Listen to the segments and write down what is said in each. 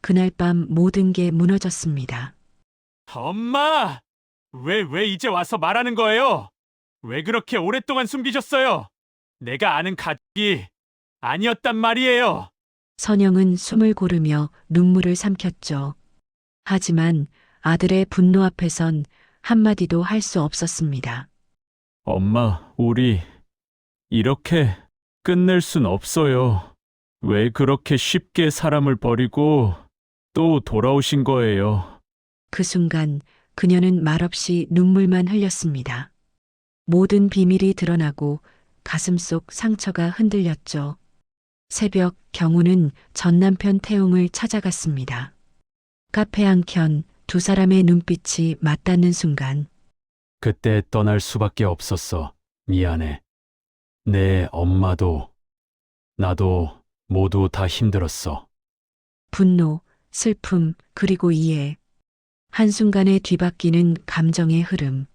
그날 밤 모든 게 무너졌습니다. 엄마! 왜 이제 와서 말하는 거예요? 왜 그렇게 오랫동안 숨기셨어요? 내가 아는 가족이 아니었단 말이에요. 선영은 숨을 고르며 눈물을 삼켰죠. 하지만 아들의 분노 앞에선 한마디도 할 수 없었습니다. 엄마, 우리 이렇게 끝낼 순 없어요. 왜 그렇게 쉽게 사람을 버리고 또 돌아오신 거예요? 그 순간 그녀는 말없이 눈물만 흘렸습니다. 모든 비밀이 드러나고 가슴 속 상처가 흔들렸죠. 새벽 경우는 전 남편 태웅을 찾아갔습니다. 카페 한켠 두 사람의 눈빛이 맞닿는 순간 그때 떠날 수밖에 없었어. 미안해. 내 엄마도 나도 모두 다 힘들었어. 분노, 슬픔, 그리고 이해. 한순간에 뒤바뀌는 감정의 흐름.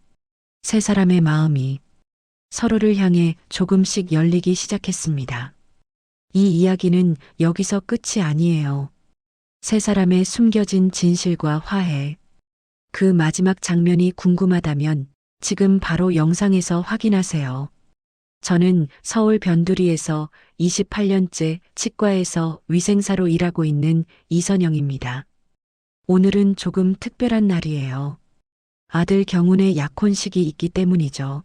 세 사람의 마음이 서로를 향해 조금씩 열리기 시작했습니다. 이 이야기는 여기서 끝이 아니에요. 세 사람의 숨겨진 진실과 화해. 그 마지막 장면이 궁금하다면 지금 바로 영상에서 확인하세요. 저는 서울 변두리에서 28년째 치과에서 위생사로 일하고 있는 이선영입니다. 오늘은 조금 특별한 날이에요. 아들 경운의 약혼식이 있기 때문이죠.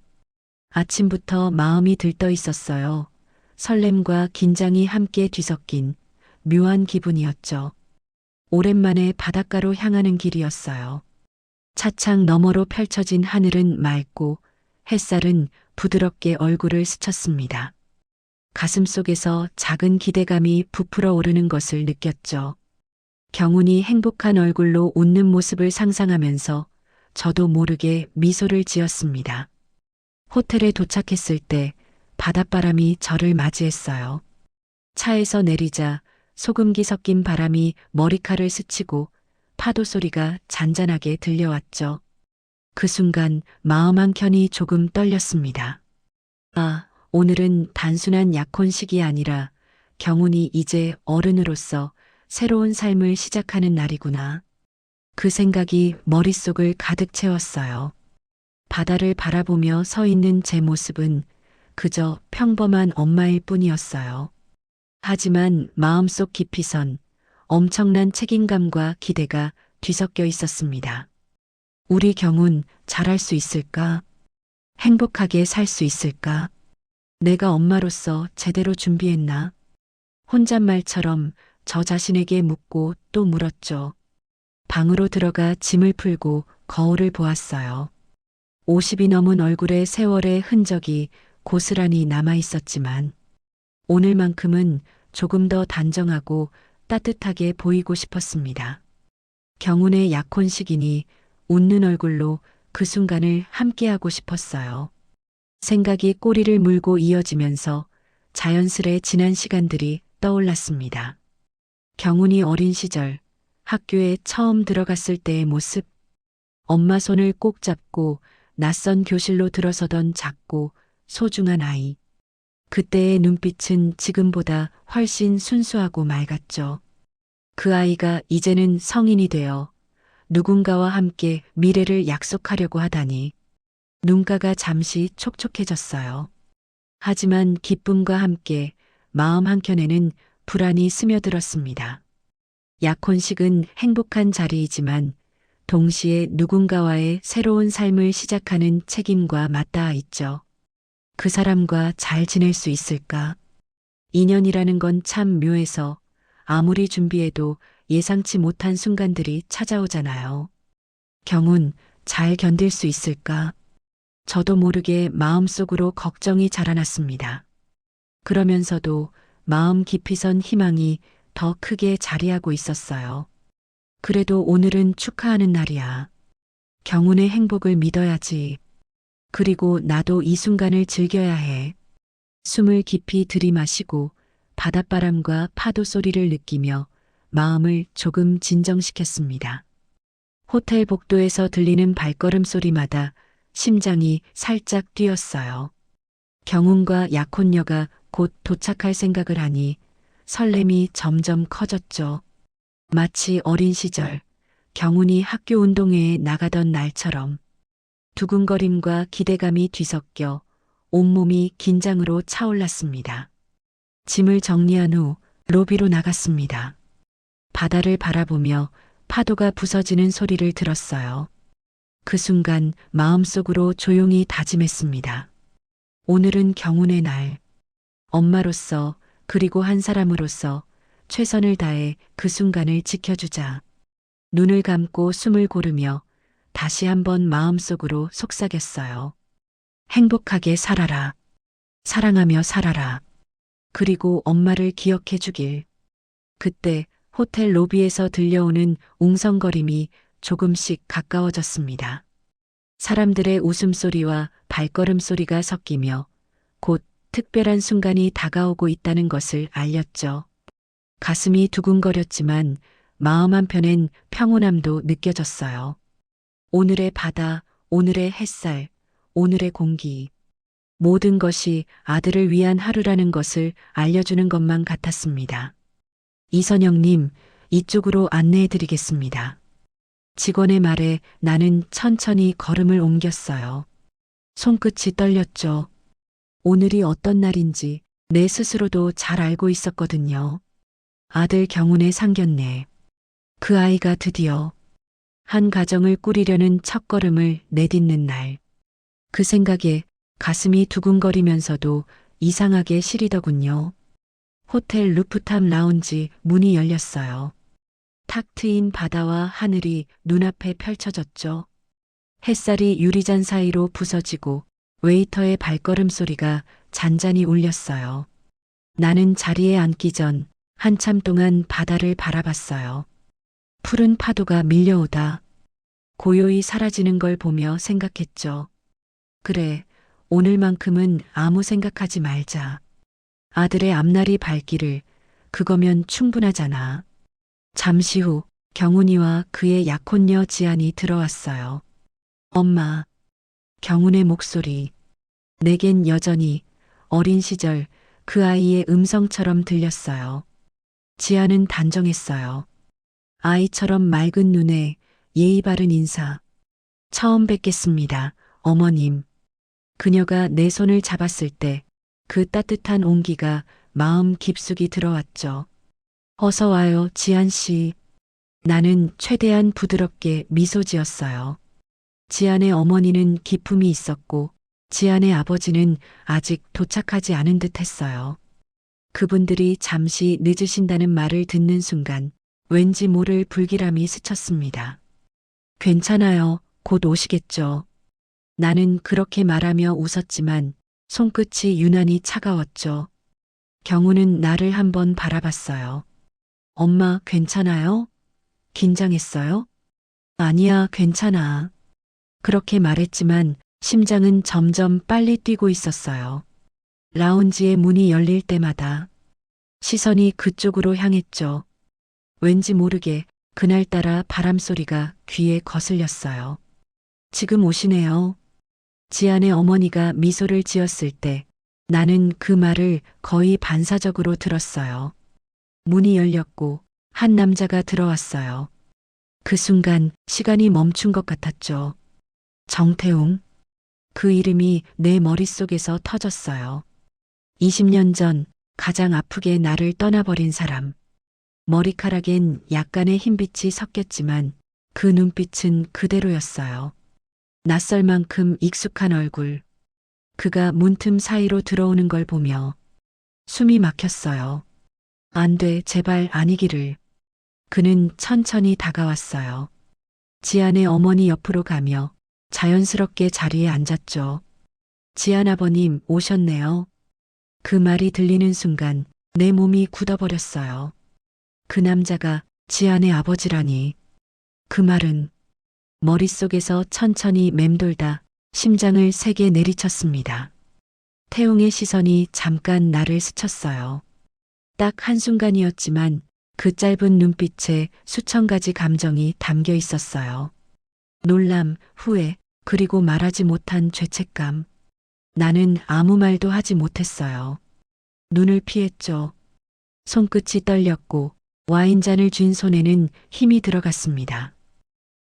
아침부터 마음이 들떠 있었어요. 설렘과 긴장이 함께 뒤섞인 묘한 기분이었죠. 오랜만에 바닷가로 향하는 길이었어요. 차창 너머로 펼쳐진 하늘은 맑고 햇살은 부드럽게 얼굴을 스쳤습니다. 가슴속에서 작은 기대감이 부풀어 오르는 것을 느꼈죠. 경운이 행복한 얼굴로 웃는 모습을 상상하면서 저도 모르게 미소를 지었습니다. 호텔에 도착했을 때 바닷바람이 저를 맞이했어요. 차에서 내리자 소금기 섞인 바람이 머리카락을 스치고 파도 소리가 잔잔하게 들려왔죠. 그 순간 마음 한켠이 조금 떨렸습니다. 아, 오늘은 단순한 약혼식이 아니라 경운이 이제 어른으로서 새로운 삶을 시작하는 날이구나. 그 생각이 머릿속을 가득 채웠어요. 바다를 바라보며 서 있는 제 모습은 그저 평범한 엄마일 뿐이었어요. 하지만 마음속 깊이선 엄청난 책임감과 기대가 뒤섞여 있었습니다. 우리 경운 잘할 수 있을까? 행복하게 살 수 있을까? 내가 엄마로서 제대로 준비했나? 혼잣말처럼 저 자신에게 묻고 또 물었죠. 방으로 들어가 짐을 풀고 거울을 보았어요. 50이 넘은 얼굴에 세월의 흔적이 고스란히 남아 있었지만 오늘만큼은 조금 더 단정하고 따뜻하게 보이고 싶었습니다. 경운의 약혼식이니 웃는 얼굴로 그 순간을 함께하고 싶었어요. 생각이 꼬리를 물고 이어지면서 자연스레 지난 시간들이 떠올랐습니다. 경운이 어린 시절 학교에 처음 들어갔을 때의 모습, 엄마 손을 꼭 잡고 낯선 교실로 들어서던 작고 소중한 아이. 그때의 눈빛은 지금보다 훨씬 순수하고 맑았죠. 그 아이가 이제는 성인이 되어 누군가와 함께 미래를 약속하려고 하다니 눈가가 잠시 촉촉해졌어요. 하지만 기쁨과 함께 마음 한켠에는 불안이 스며들었습니다. 약혼식은 행복한 자리이지만 동시에 누군가와의 새로운 삶을 시작하는 책임과 맞닿아 있죠. 그 사람과 잘 지낼 수 있을까? 인연이라는 건 참 묘해서 아무리 준비해도 예상치 못한 순간들이 찾아오잖아요. 경운, 잘 견딜 수 있을까? 저도 모르게 마음속으로 걱정이 자라났습니다. 그러면서도 마음 깊이선 희망이 더 크게 자리하고 있었어요. 그래도 오늘은 축하하는 날이야. 경운의 행복을 믿어야지. 그리고 나도 이 순간을 즐겨야 해. 숨을 깊이 들이마시고 바닷바람과 파도 소리를 느끼며 마음을 조금 진정시켰습니다. 호텔 복도에서 들리는 발걸음 소리마다 심장이 살짝 뛰었어요. 경운과 약혼녀가 곧 도착할 생각을 하니 설렘이 점점 커졌죠. 마치 어린 시절 경운이 학교 운동회에 나가던 날처럼 두근거림과 기대감이 뒤섞여 온몸이 긴장으로 차올랐습니다. 짐을 정리한 후 로비로 나갔습니다. 바다를 바라보며 파도가 부서지는 소리를 들었어요. 그 순간 마음속으로 조용히 다짐했습니다. 오늘은 경운의 날. 엄마로서 그리고 한 사람으로서 최선을 다해 그 순간을 지켜주자. 눈을 감고 숨을 고르며 다시 한번 마음속으로 속삭였어요. 행복하게 살아라. 사랑하며 살아라. 그리고 엄마를 기억해 주길. 그때 호텔 로비에서 들려오는 웅성거림이 조금씩 가까워졌습니다. 사람들의 웃음소리와 발걸음 소리가 섞이며 곧 특별한 순간이 다가오고 있다는 것을 알렸죠. 가슴이 두근거렸지만 마음 한편엔 평온함도 느껴졌어요. 오늘의 바다, 오늘의 햇살, 오늘의 공기. 모든 것이 아들을 위한 하루라는 것을 알려주는 것만 같았습니다. 이선영님, 이쪽으로 안내해 드리겠습니다. 직원의 말에 나는 천천히 걸음을 옮겼어요. 손끝이 떨렸죠. 오늘이 어떤 날인지 내 스스로도 잘 알고 있었거든요. 아들 경운의 상견례. 그 아이가 드디어 한 가정을 꾸리려는 첫걸음을 내딛는 날. 그 생각에 가슴이 두근거리면서도 이상하게 시리더군요. 호텔 루프탑 라운지 문이 열렸어요. 탁 트인 바다와 하늘이 눈앞에 펼쳐졌죠. 햇살이 유리잔 사이로 부서지고 웨이터의 발걸음 소리가 잔잔히 울렸어요. 나는 자리에 앉기 전 한참 동안 바다를 바라봤어요. 푸른 파도가 밀려오다 고요히 사라지는 걸 보며 생각했죠. 그래, 오늘만큼은 아무 생각하지 말자. 아들의 앞날이 밝기를 그거면 충분하잖아. 잠시 후 경운이와 그의 약혼녀 지안이 들어왔어요. 엄마, 경운의 목소리. 내겐 여전히 어린 시절 그 아이의 음성처럼 들렸어요. 지안은 단정했어요. 아이처럼 맑은 눈에 예의 바른 인사. 처음 뵙겠습니다, 어머님. 그녀가 내 손을 잡았을 때 그 따뜻한 온기가 마음 깊숙이 들어왔죠. 어서 와요, 지안 씨. 나는 최대한 부드럽게 미소 지었어요. 지안의 어머니는 기품이 있었고 지안의 아버지는 아직 도착하지 않은 듯 했어요. 그분들이 잠시 늦으신다는 말을 듣는 순간 왠지 모를 불길함이 스쳤습니다. 괜찮아요. 곧 오시겠죠. 나는 그렇게 말하며 웃었지만 손끝이 유난히 차가웠죠. 경우는 나를 한번 바라봤어요. 엄마 괜찮아요? 긴장했어요? 아니야, 괜찮아. 그렇게 말했지만 심장은 점점 빨리 뛰고 있었어요. 라운지의 문이 열릴 때마다 시선이 그쪽으로 향했죠. 왠지 모르게 그날따라 바람소리가 귀에 거슬렸어요. 지금 오시네요. 지안의 어머니가 미소를 지었을 때 나는 그 말을 거의 반사적으로 들었어요. 문이 열렸고 한 남자가 들어왔어요. 그 순간 시간이 멈춘 것 같았죠. 정태웅. 그 이름이 내 머릿속에서 터졌어요. 20년 전 가장 아프게 나를 떠나버린 사람. 머리카락엔 약간의 흰빛이 섞였지만 그 눈빛은 그대로였어요. 낯설 만큼 익숙한 얼굴. 그가 문틈 사이로 들어오는 걸 보며 숨이 막혔어요. 안 돼, 제발 아니기를. 그는 천천히 다가왔어요. 지안의 어머니 옆으로 가며 자연스럽게 자리에 앉았죠. 지안 아버님 오셨네요. 그 말이 들리는 순간 내 몸이 굳어버렸어요. 그 남자가 지안의 아버지라니. 그 말은 머릿속에서 천천히 맴돌다 심장을 세게 내리쳤습니다. 태웅의 시선이 잠깐 나를 스쳤어요. 딱 한순간이었지만 그 짧은 눈빛에 수천 가지 감정이 담겨 있었어요. 놀람, 후회, 그리고 말하지 못한 죄책감. 나는 아무 말도 하지 못했어요. 눈을 피했죠. 손끝이 떨렸고 와인잔을 쥔 손에는 힘이 들어갔습니다.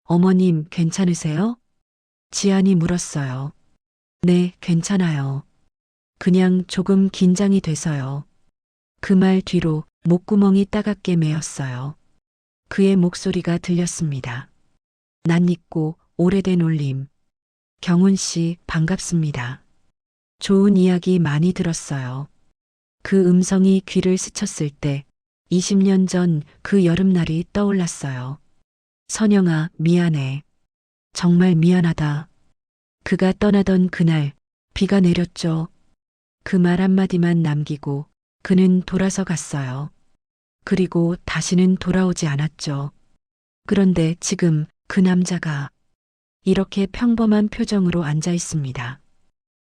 어머님, 괜찮으세요? 지안이 물었어요. 네, 괜찮아요. 그냥 조금 긴장이 돼서요. 그 말 뒤로 목구멍이 따갑게 메었어요. 그의 목소리가 들렸습니다. 낯익고 오래된 울림. 경훈 씨, 반갑습니다. 좋은 이야기 많이 들었어요. 그 음성이 귀를 스쳤을 때 20년 전 그 여름날이 떠올랐어요. 선영아, 미안해. 정말 미안하다. 그가 떠나던 그날 비가 내렸죠. 그 말 한마디만 남기고 그는 돌아서 갔어요. 그리고 다시는 돌아오지 않았죠. 그런데 지금 그 남자가 이렇게 평범한 표정으로 앉아 있습니다.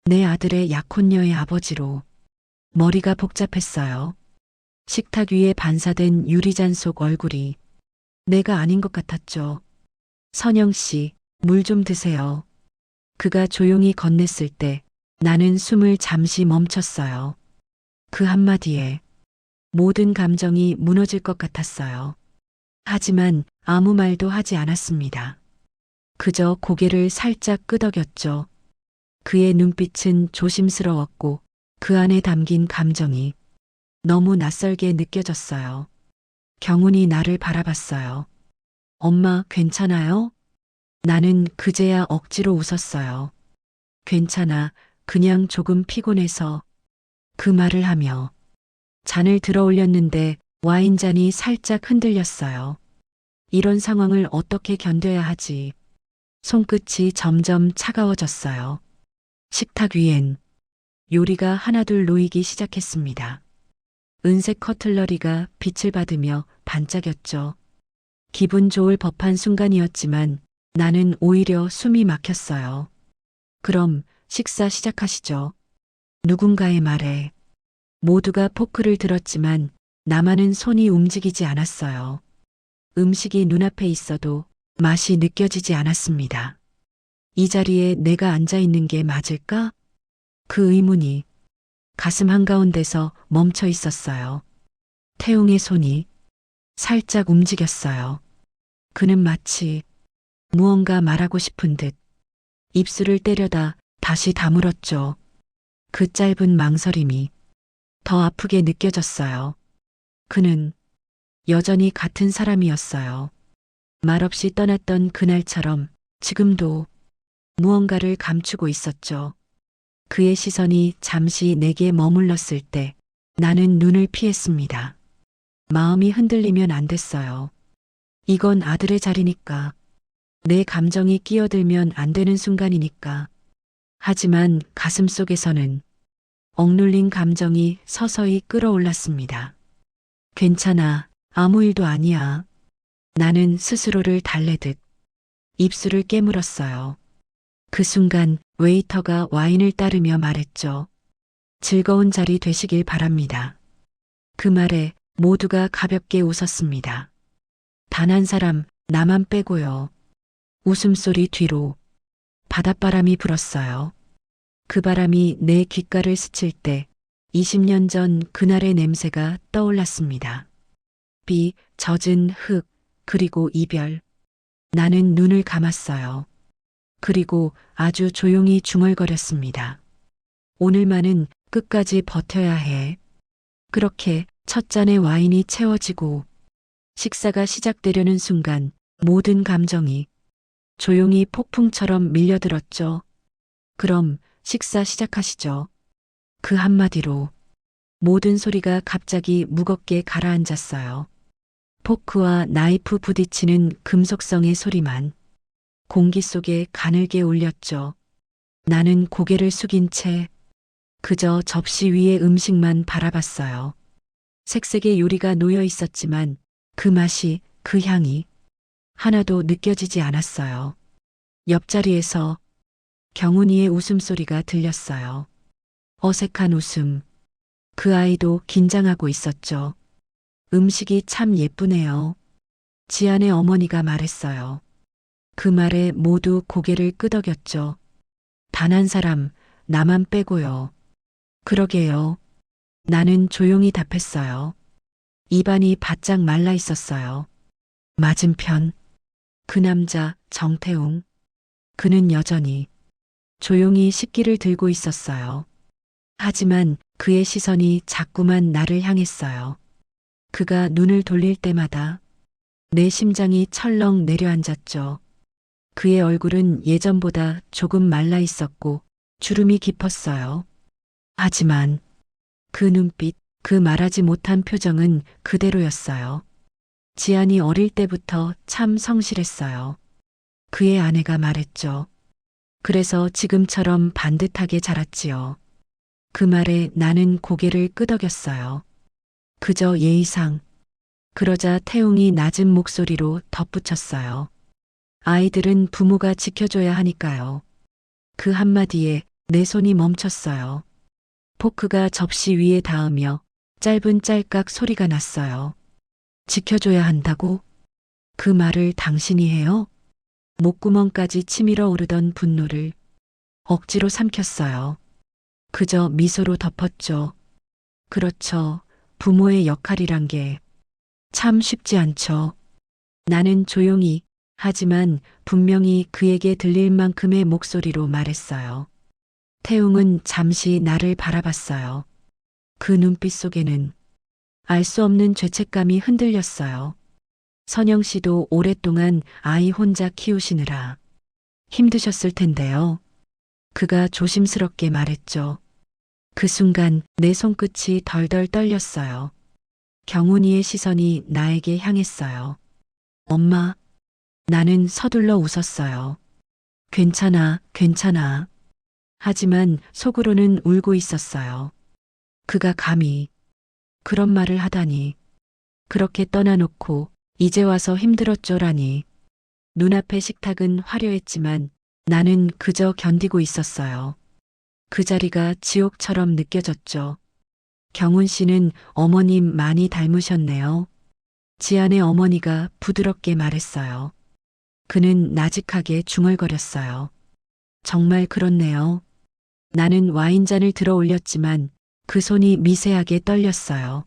내 아들의 약혼녀의 아버지로. 머리가 복잡했어요. 식탁 위에 반사된 유리잔 속 얼굴이 내가 아닌 것 같았죠. 선영 씨, 물 좀 드세요. 그가 조용히 건넸을 때 나는 숨을 잠시 멈췄어요. 그 한마디에 모든 감정이 무너질 것 같았어요. 하지만 아무 말도 하지 않았습니다. 그저 고개를 살짝 끄덕였죠. 그의 눈빛은 조심스러웠고 그 안에 담긴 감정이 너무 낯설게 느껴졌어요. 경훈이 나를 바라봤어요. 엄마, 괜찮아요? 나는 그제야 억지로 웃었어요. 괜찮아, 그냥 조금 피곤해서. 그 말을 하며 잔을 들어 올렸는데 와인잔이 살짝 흔들렸어요. 이런 상황을 어떻게 견뎌야 하지? 손끝이 점점 차가워졌어요. 식탁 위엔 요리가 하나둘 놓이기 시작했습니다. 은색 커틀러리가 빛을 받으며 반짝였죠. 기분 좋을 법한 순간이었지만 나는 오히려 숨이 막혔어요. 그럼 식사 시작하시죠. 누군가의 말에 모두가 포크를 들었지만 나만은 손이 움직이지 않았어요. 음식이 눈앞에 있어도 맛이 느껴지지 않았습니다. 이 자리에 내가 앉아 있는 게 맞을까? 그 의문이 가슴 한가운데서 멈춰 있었어요. 태웅의 손이 살짝 움직였어요. 그는 마치 무언가 말하고 싶은 듯 입술을 때려다 다시 다물었죠. 그 짧은 망설임이 더 아프게 느껴졌어요. 그는 여전히 같은 사람이었어요. 말없이 떠났던 그날처럼 지금도 무언가를 감추고 있었죠. 그의 시선이 잠시 내게 머물렀을 때 나는 눈을 피했습니다. 마음이 흔들리면 안 됐어요. 이건 아들의 자리니까. 내 감정이 끼어들면 안 되는 순간이니까. 하지만 가슴 속에서는 억눌린 감정이 서서히 끌어올랐습니다. 괜찮아. 아무 일도 아니야. 나는 스스로를 달래듯 입술을 깨물었어요. 그 순간 웨이터가 와인을 따르며 말했죠. 즐거운 자리 되시길 바랍니다. 그 말에 모두가 가볍게 웃었습니다. 단 한 사람, 나만 빼고요. 웃음소리 뒤로 바닷바람이 불었어요. 그 바람이 내 귓가를 스칠 때 20년 전 그날의 냄새가 떠올랐습니다. 비, 젖은 흙, 그리고 이별. 나는 눈을 감았어요. 그리고 아주 조용히 중얼거렸습니다. 오늘만은 끝까지 버텨야 해. 그렇게 첫 잔의 와인이 채워지고 식사가 시작되려는 순간 모든 감정이 조용히 폭풍처럼 밀려들었죠. 그럼 식사 시작하시죠. 그 한마디로 모든 소리가 갑자기 무겁게 가라앉았어요. 포크와 나이프 부딪히는 금속성의 소리만 공기 속에 가늘게 울렸죠. 나는 고개를 숙인 채 그저 접시 위의 음식만 바라봤어요. 색색의 요리가 놓여 있었지만 그 맛이, 그 향이 하나도 느껴지지 않았어요. 옆자리에서 경훈이의 웃음소리가 들렸어요. 어색한 웃음. 그 아이도 긴장하고 있었죠. 음식이 참 예쁘네요. 지안의 어머니가 말했어요. 그 말에 모두 고개를 끄덕였죠. 단 한 사람, 나만 빼고요. 그러게요. 나는 조용히 답했어요. 입안이 바짝 말라 있었어요. 맞은편. 그 남자, 정태웅. 그는 여전히 조용히 식기를 들고 있었어요. 하지만 그의 시선이 자꾸만 나를 향했어요. 그가 눈을 돌릴 때마다 내 심장이 철렁 내려앉았죠. 그의 얼굴은 예전보다 조금 말라 있었고 주름이 깊었어요. 하지만 그 눈빛, 그 말하지 못한 표정은 그대로였어요. 지안이 어릴 때부터 참 성실했어요. 그의 아내가 말했죠. 그래서 지금처럼 반듯하게 자랐지요. 그 말에 나는 고개를 끄덕였어요. 그저 예의상. 그러자 태웅이 낮은 목소리로 덧붙였어요. 아이들은 부모가 지켜줘야 하니까요. 그 한마디에 내 손이 멈췄어요. 포크가 접시 위에 닿으며 짧은 짤깍 소리가 났어요. 지켜줘야 한다고? 그 말을 당신이 해요? 목구멍까지 치밀어 오르던 분노를 억지로 삼켰어요. 그저 미소로 덮었죠. 그렇죠. 부모의 역할이란 게 참 쉽지 않죠. 나는 조용히, 하지만 분명히 그에게 들릴 만큼의 목소리로 말했어요. 태웅은 잠시 나를 바라봤어요. 그 눈빛 속에는 알 수 없는 죄책감이 흔들렸어요. 선영 씨도 오랫동안 아이 혼자 키우시느라 힘드셨을 텐데요. 그가 조심스럽게 말했죠. 그 순간 내 손끝이 덜덜 떨렸어요. 경훈이의 시선이 나에게 향했어요. 엄마, 나는 서둘러 웃었어요. 괜찮아, 괜찮아. 하지만 속으로는 울고 있었어요. 그가 감히 그런 말을 하다니. 그렇게 떠나놓고 이제 와서 힘들었죠라니. 눈앞의 식탁은 화려했지만 나는 그저 견디고 있었어요. 그 자리가 지옥처럼 느껴졌죠. 경훈 씨는 어머님 많이 닮으셨네요. 지안의 어머니가 부드럽게 말했어요. 그는 나직하게 중얼거렸어요. 정말 그렇네요. 나는 와인잔을 들어 올렸지만 그 손이 미세하게 떨렸어요.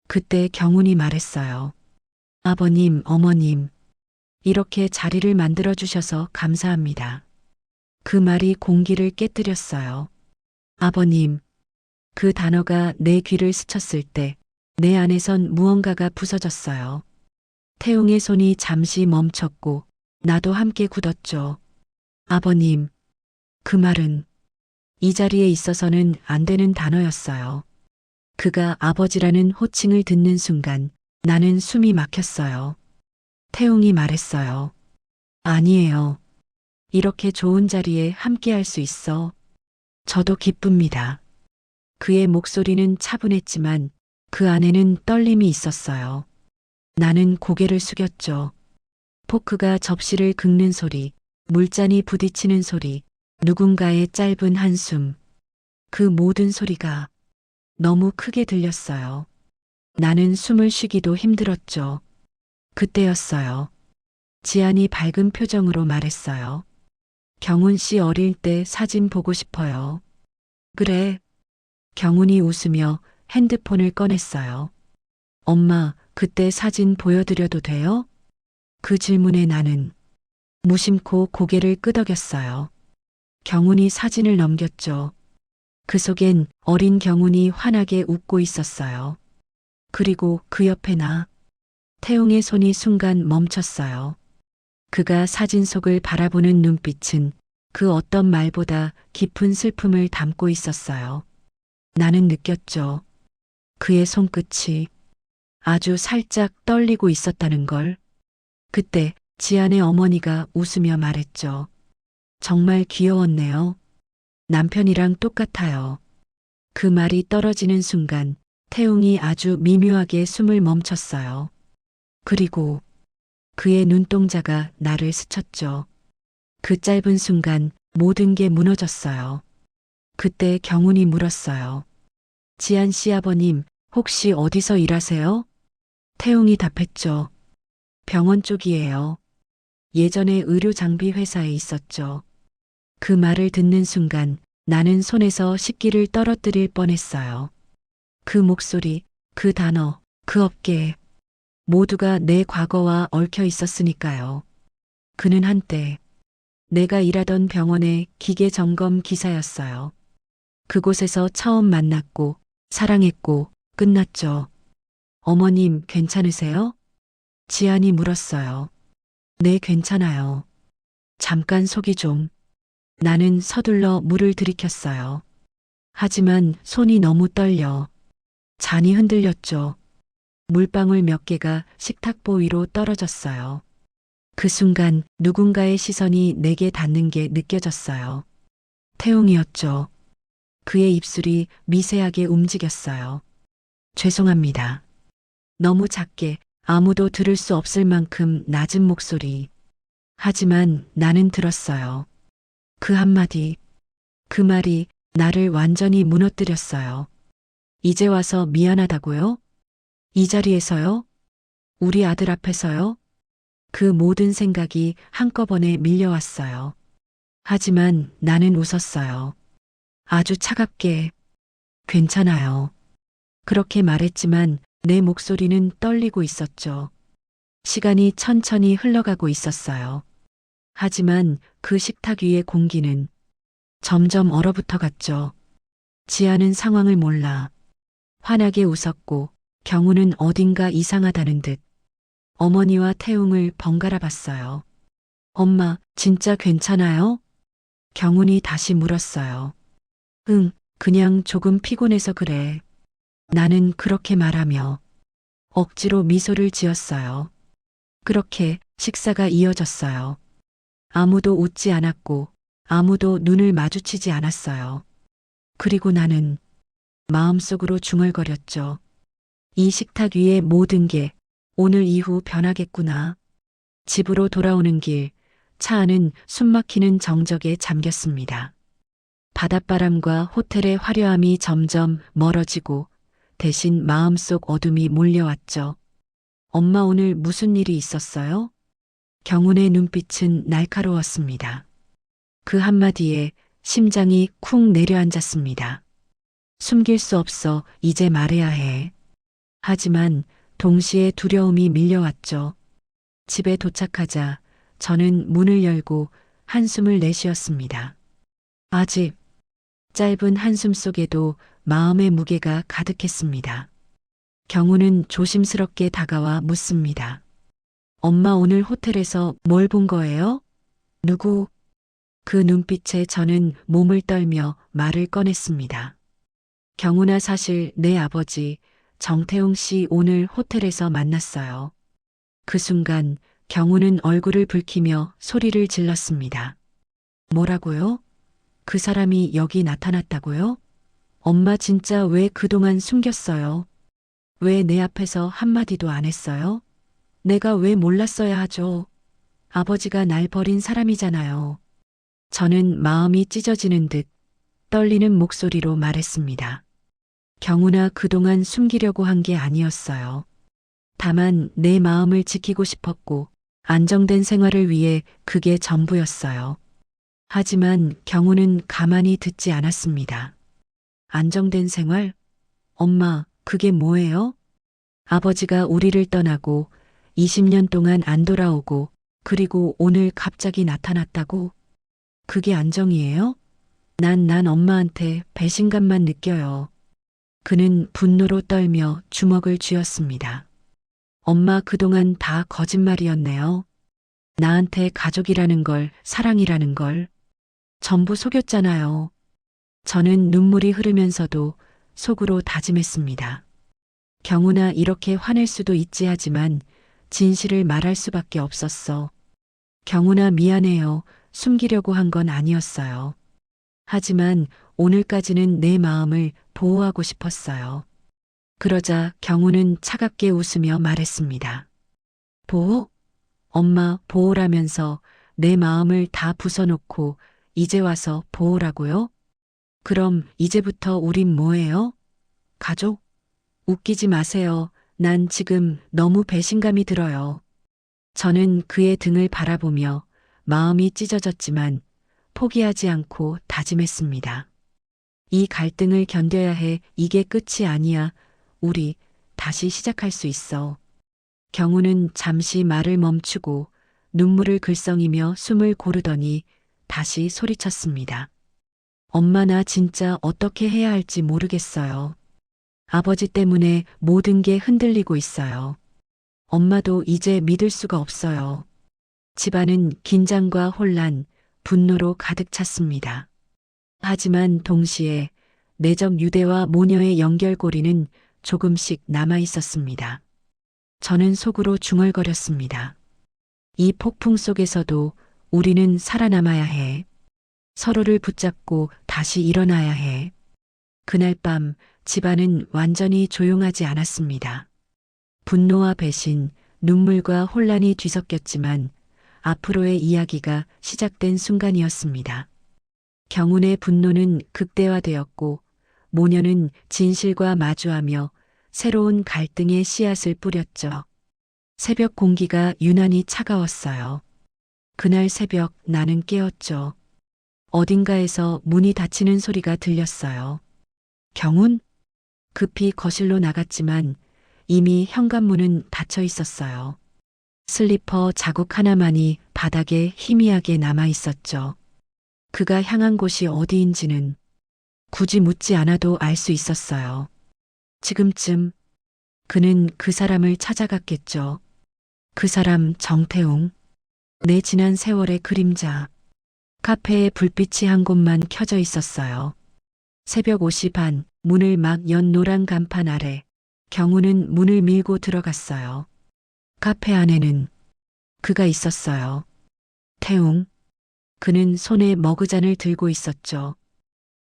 그때 경훈이 말했어요. 아버님, 어머님, 이렇게 자리를 만들어 주셔서 감사합니다. 그 말이 공기를 깨뜨렸어요. 아버님, 그 단어가 내 귀를 스쳤을 때 내 안에선 무언가가 부서졌어요. 태웅의 손이 잠시 멈췄고 나도 함께 굳었죠. 아버님, 그 말은 이 자리에 있어서는 안 되는 단어였어요. 그가 아버지라는 호칭을 듣는 순간 나는 숨이 막혔어요. 태웅이 말했어요. 아니에요. 이렇게 좋은 자리에 함께 할 수 있어. 저도 기쁩니다. 그의 목소리는 차분했지만 그 안에는 떨림이 있었어요. 나는 고개를 숙였죠. 포크가 접시를 긁는 소리, 물잔이 부딪히는 소리, 누군가의 짧은 한숨. 그 모든 소리가 너무 크게 들렸어요. 나는 숨을 쉬기도 힘들었죠. 그때였어요. 지안이 밝은 표정으로 말했어요. 경훈 씨 어릴 때 사진 보고 싶어요. 그래. 경훈이 웃으며 핸드폰을 꺼냈어요. 엄마, 그때 사진 보여드려도 돼요? 그 질문에 나는 무심코 고개를 끄덕였어요. 경훈이 사진을 넘겼죠. 그 속엔 어린 경훈이 환하게 웃고 있었어요. 그리고 그 옆에 나. 태웅의 손이 순간 멈췄어요. 그가 사진 속을 바라보는 눈빛은 그 어떤 말보다 깊은 슬픔을 담고 있었어요. 나는 느꼈죠. 그의 손끝이 아주 살짝 떨리고 있었다는 걸. 그때 지안의 어머니가 웃으며 말했죠. 정말 귀여웠네요. 남편이랑 똑같아요. 그 말이 떨어지는 순간 태웅이 아주 미묘하게 숨을 멈췄어요. 그리고 그의 눈동자가 나를 스쳤죠. 그 짧은 순간 모든 게 무너졌어요. 그때 경훈이 물었어요. 지안 씨 아버님, 혹시 어디서 일하세요? 태웅이 답했죠. 병원 쪽이에요. 예전에 의료 장비 회사에 있었죠. 그 말을 듣는 순간 나는 손에서 식기를 떨어뜨릴 뻔했어요. 그 목소리, 그 단어, 그 업계에 모두가 내 과거와 얽혀 있었으니까요. 그는 한때 내가 일하던 병원의 기계 점검 기사였어요. 그곳에서 처음 만났고 사랑했고 끝났죠. 어머님 괜찮으세요? 지안이 물었어요. 네, 괜찮아요. 잠깐 속이 좀. 나는 서둘러 물을 들이켰어요. 하지만 손이 너무 떨려 잔이 흔들렸죠. 물방울 몇 개가 식탁보 위로 떨어졌어요. 그 순간 누군가의 시선이 내게 닿는 게 느껴졌어요. 태웅이었죠. 그의 입술이 미세하게 움직였어요. 죄송합니다. 너무 작게 아무도 들을 수 없을 만큼 낮은 목소리. 하지만 나는 들었어요. 그 한마디, 그 말이 나를 완전히 무너뜨렸어요. 이제 와서 미안하다고요? 이 자리에서요? 우리 아들 앞에서요? 그 모든 생각이 한꺼번에 밀려왔어요. 하지만 나는 웃었어요. 아주 차갑게. 괜찮아요. 그렇게 말했지만 내 목소리는 떨리고 있었죠. 시간이 천천히 흘러가고 있었어요. 하지만 그 식탁 위의 공기는 점점 얼어붙어 갔죠. 지아는 상황을 몰라 환하게 웃었고 경우는 어딘가 이상하다는 듯 어머니와 태웅을 번갈아 봤어요. 엄마, 진짜 괜찮아요? 경훈이 다시 물었어요. 응, 그냥 조금 피곤해서 그래. 나는 그렇게 말하며 억지로 미소를 지었어요. 그렇게 식사가 이어졌어요. 아무도 웃지 않았고 아무도 눈을 마주치지 않았어요. 그리고 나는 마음속으로 중얼거렸죠. 이 식탁 위의 모든 게 오늘 이후 변하겠구나. 집으로 돌아오는 길, 차 안은 숨막히는 정적에 잠겼습니다. 바닷바람과 호텔의 화려함이 점점 멀어지고 대신 마음속 어둠이 몰려왔죠. 엄마, 오늘 무슨 일이 있었어요? 경훈의 눈빛은 날카로웠습니다. 그 한마디에 심장이 쿵 내려앉았습니다. 숨길 수 없어 이제 말해야 해. 하지만 동시에 두려움이 밀려왔죠. 집에 도착하자 저는 문을 열고 한숨을 내쉬었습니다. 아직 짧은 한숨 속에도 마음의 무게가 가득했습니다. 경우는 조심스럽게 다가와 묻습니다. 엄마, 오늘 호텔에서 뭘 본 거예요? 누구? 그 눈빛에 저는 몸을 떨며 말을 꺼냈습니다. 경훈아, 사실 내 아버지 정태웅 씨 오늘 호텔에서 만났어요. 그 순간 경훈은 얼굴을 붉히며 소리를 질렀습니다. 뭐라고요? 그 사람이 여기 나타났다고요? 엄마, 진짜 왜 그동안 숨겼어요? 왜 내 앞에서 한마디도 안 했어요? 내가 왜 몰랐어야 하죠? 아버지가 날 버린 사람이잖아요. 저는 마음이 찢어지는 듯 떨리는 목소리로 말했습니다. 경훈아, 그동안 숨기려고 한 게 아니었어요. 다만 내 마음을 지키고 싶었고 안정된 생활을 위해 그게 전부였어요. 하지만 경훈은 가만히 듣지 않았습니다. 안정된 생활? 엄마, 그게 뭐예요? 아버지가 우리를 떠나고 20년 동안 안 돌아오고 그리고 오늘 갑자기 나타났다고? 그게 안정이에요? 난 엄마한테 배신감만 느껴요. 그는 분노로 떨며 주먹을 쥐었습니다. 엄마, 그동안 다 거짓말이었네요. 나한테 가족이라는 걸, 사랑이라는 걸 전부 속였잖아요. 저는 눈물이 흐르면서도 속으로 다짐했습니다. 경훈아, 이렇게 화낼 수도 있지 하지만 진실을 말할 수밖에 없었어. 경훈아, 미안해요. 숨기려고 한 건 아니었어요. 하지만 오늘까지는 내 마음을 보호하고 싶었어요. 그러자 경훈은 차갑게 웃으며 말했습니다. 보호? 엄마, 보호라면서 내 마음을 다 부숴놓고 이제 와서 보호라고요? 그럼 이제부터 우린 뭐예요? 가족? 웃기지 마세요. 난 지금 너무 배신감이 들어요. 저는 그의 등을 바라보며 마음이 찢어졌지만 포기하지 않고 다짐했습니다. 이 갈등을 견뎌야 해. 이게 끝이 아니야. 우리 다시 시작할 수 있어. 경우는 잠시 말을 멈추고 눈물을 글썽이며 숨을 고르더니 다시 소리쳤습니다. 엄마, 나 진짜 어떻게 해야 할지 모르겠어요. 아버지 때문에 모든 게 흔들리고 있어요. 엄마도 이제 믿을 수가 없어요. 집안은 긴장과 혼란, 분노로 가득 찼습니다. 하지만 동시에 내적 유대와 모녀의 연결고리는 조금씩 남아 있었습니다. 저는 속으로 중얼거렸습니다. 이 폭풍 속에서도 우리는 살아남아야 해. 서로를 붙잡고 다시 일어나야 해. 그날 밤 집안은 완전히 조용하지 않았습니다. 분노와 배신, 눈물과 혼란이 뒤섞였지만 앞으로의 이야기가 시작된 순간이었습니다. 경운의 분노는 극대화되었고 모녀는 진실과 마주하며 새로운 갈등의 씨앗을 뿌렸죠. 새벽 공기가 유난히 차가웠어요. 그날 새벽 나는 깨었죠. 어딘가에서 문이 닫히는 소리가 들렸어요. 경운? 급히 거실로 나갔지만 이미 현관문은 닫혀 있었어요. 슬리퍼 자국 하나만이 바닥에 희미하게 남아 있었죠. 그가 향한 곳이 어디인지는 굳이 묻지 않아도 알 수 있었어요. 지금쯤 그는 그 사람을 찾아갔겠죠. 그 사람 정태웅. 내 지난 세월의 그림자. 카페에 불빛이 한 곳만 켜져 있었어요. 새벽 5시 반, 문을 막 연 노란 간판 아래 경우는 문을 밀고 들어갔어요. 카페 안에는 그가 있었어요. 태웅. 그는 손에 머그잔을 들고 있었죠.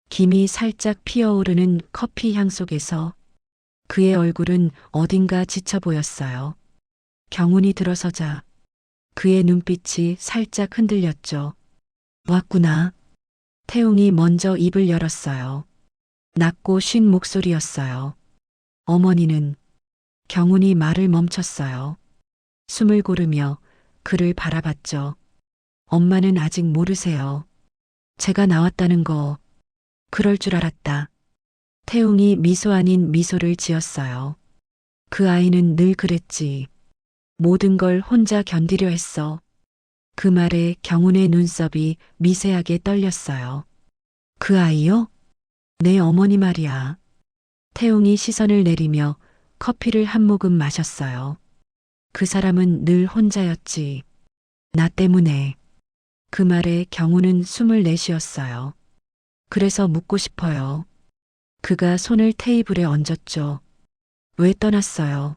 김이 살짝 피어오르는 커피 향 속에서 그의 얼굴은 어딘가 지쳐 보였어요. 경운이 들어서자 그의 눈빛이 살짝 흔들렸죠. 왔구나. 태웅이 먼저 입을 열었어요. 낮고 쉰 목소리였어요. 어머니는. 경운이 말을 멈췄어요. 숨을 고르며 그를 바라봤죠. 엄마는 아직 모르세요. 제가 나왔다는 거. 그럴 줄 알았다. 태웅이 미소 아닌 미소를 지었어요. 그 아이는 늘 그랬지. 모든 걸 혼자 견디려 했어. 그 말에 경운의 눈썹이 미세하게 떨렸어요. 그 아이요? 내 어머니 말이야. 태웅이 시선을 내리며 커피를 한 모금 마셨어요. 그 사람은 늘 혼자였지. 나 때문에. 그 말에 경운은 숨을 내쉬었어요. 그래서 묻고 싶어요. 그가 손을 테이블에 얹었죠. 왜 떠났어요?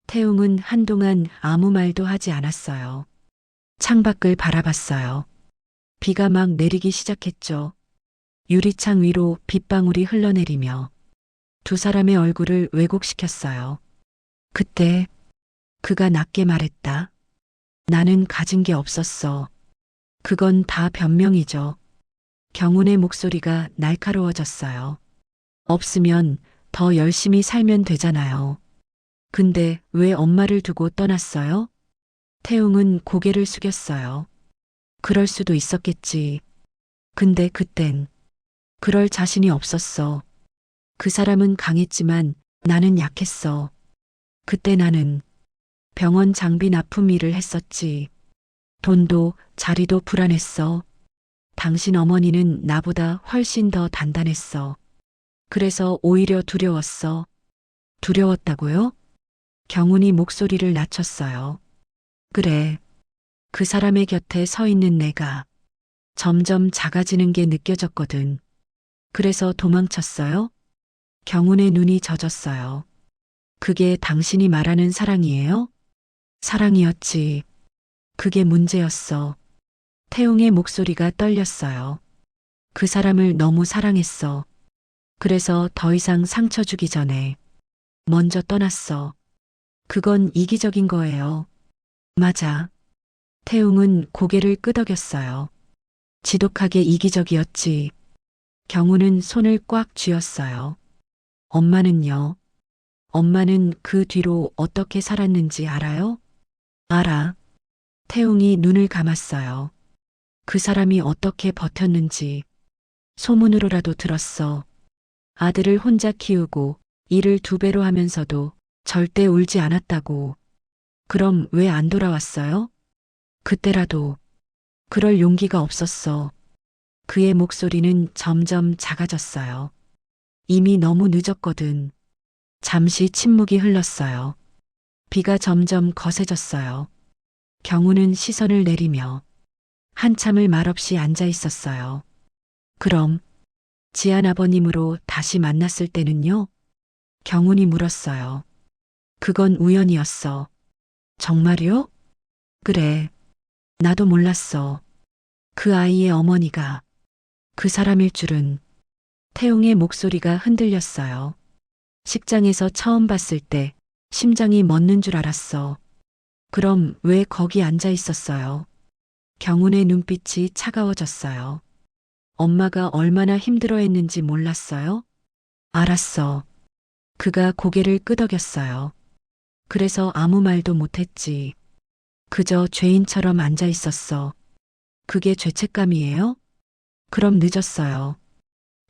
태웅은 한동안 아무 말도 하지 않았어요. 창밖을 바라봤어요. 비가 막 내리기 시작했죠. 유리창 위로 빗방울이 흘러내리며 두 사람의 얼굴을 왜곡시켰어요. 그때 그가 낮게 말했다. 나는 가진 게 없었어. 그건 다 변명이죠. 경운의 목소리가 날카로워졌어요. 없으면 더 열심히 살면 되잖아요. 근데 왜 엄마를 두고 떠났어요? 태웅은 고개를 숙였어요. 그럴 수도 있었겠지. 근데 그땐 그럴 자신이 없었어. 그 사람은 강했지만 나는 약했어. 그때 나는 병원 장비 납품 일을 했었지. 돈도 자리도 불안했어. 당신 어머니는 나보다 훨씬 더 단단했어. 그래서 오히려 두려웠어. 두려웠다고요? 경운이 목소리를 낮췄어요. 그래. 그 사람의 곁에 서 있는 내가 점점 작아지는 게 느껴졌거든. 그래서 도망쳤어요? 경운의 눈이 젖었어요. 그게 당신이 말하는 사랑이에요? 사랑이었지. 그게 문제였어. 태웅의 목소리가 떨렸어요. 그 사람을 너무 사랑했어. 그래서 더 이상 상처 주기 전에 먼저 떠났어. 그건 이기적인 거예요. 맞아. 태웅은 고개를 끄덕였어요. 지독하게 이기적이었지. 경우는 손을 꽉 쥐었어요. 엄마는요? 엄마는 그 뒤로 어떻게 살았는지 알아요? 알아. 태웅이 눈을 감았어요. 그 사람이 어떻게 버텼는지 소문으로라도 들었어. 아들을 혼자 키우고 일을 2배로 하면서도 절대 울지 않았다고. 그럼 왜 안 돌아왔어요? 그때라도. 그럴 용기가 없었어. 그의 목소리는 점점 작아졌어요. 이미 너무 늦었거든. 잠시 침묵이 흘렀어요. 비가 점점 거세졌어요. 경우는 시선을 내리며 한참을 말없이 앉아 있었어요. 그럼 지안 아버님으로 다시 만났을 때는요? 경훈이 물었어요. 그건 우연이었어. 정말요? 그래. 나도 몰랐어. 그 아이의 어머니가 그 사람일 줄은. 태웅의 목소리가 흔들렸어요. 식장에서 처음 봤을 때 심장이 멎는 줄 알았어. 그럼 왜 거기 앉아 있었어요? 경훈의 눈빛이 차가워졌어요. 엄마가 얼마나 힘들어했는지 몰랐어요? 알았어. 그가 고개를 끄덕였어요. 그래서 아무 말도 못했지. 그저 죄인처럼 앉아 있었어. 그게 죄책감이에요? 그럼 늦었어요.